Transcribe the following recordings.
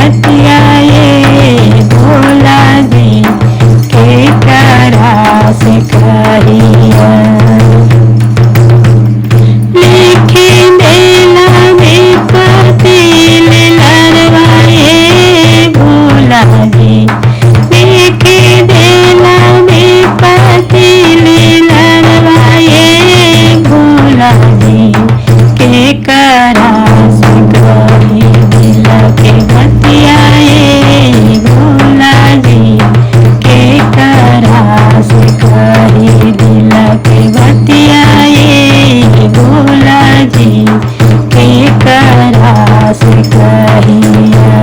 बतियाए भोला जी के करा से कहिया। लिखी देला में पतिल लड़वाए भोला जी, लिखी देला में पतिल लड़वाए भोला जी के करा से कही दिल के बतियाए भोला जी के करा से कही दिल के बतियाए भोला जी के करा से कहिया।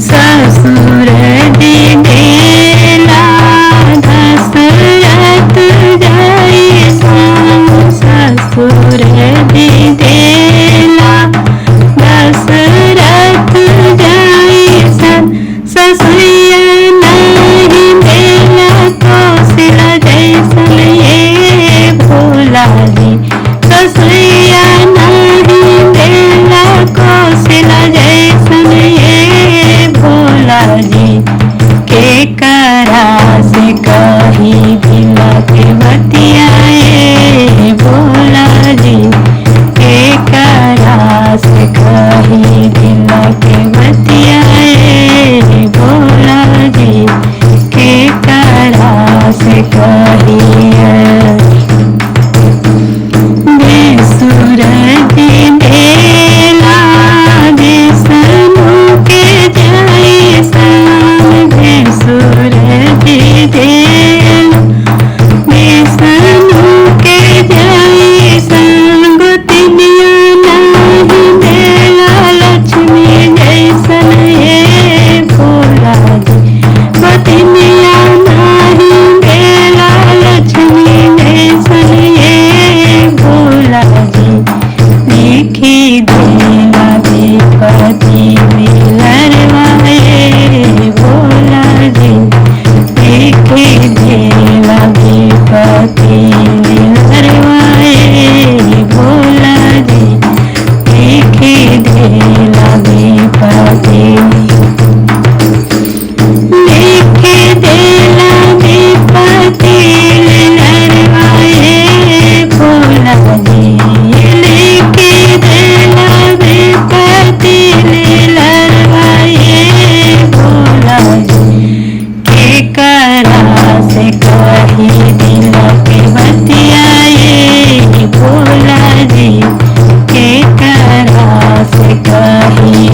ससुर जी देला दशरथ जैसा, ससुर जी देला दशरथ जैसा, ससुरिया नहीं देला कौशल जैसन ये भोला जी, ससुरिया नहीं देला कौशल जैसन ये भोला जी के करा से कही दिल के बतियाए भोला जी के करा से कही दिल के बतियाए भोला जी के करा से कहिया। बेसुर जी देला विष्णु के जैसा, बेसुर जी देला विष्णु के जैसा, गोतिनिया नहीं देला लक्ष्मी जैसन ये भोला जी, गोतिनिया नहीं देला लक्ष्मी जैसन ये भोला जी, लिखी देला विपत्ति लड़वाए भोला जी, लिखी देला विपत्ति लड़वाए भोला जी, लिखी देला विपत्ति, लिखी देला विपत्ति लड़वाए भोला जी, लिखी देला विपत्ति लड़वाए भोला जी के करा से कही दिल के बतियाए भोला जी के करा से कही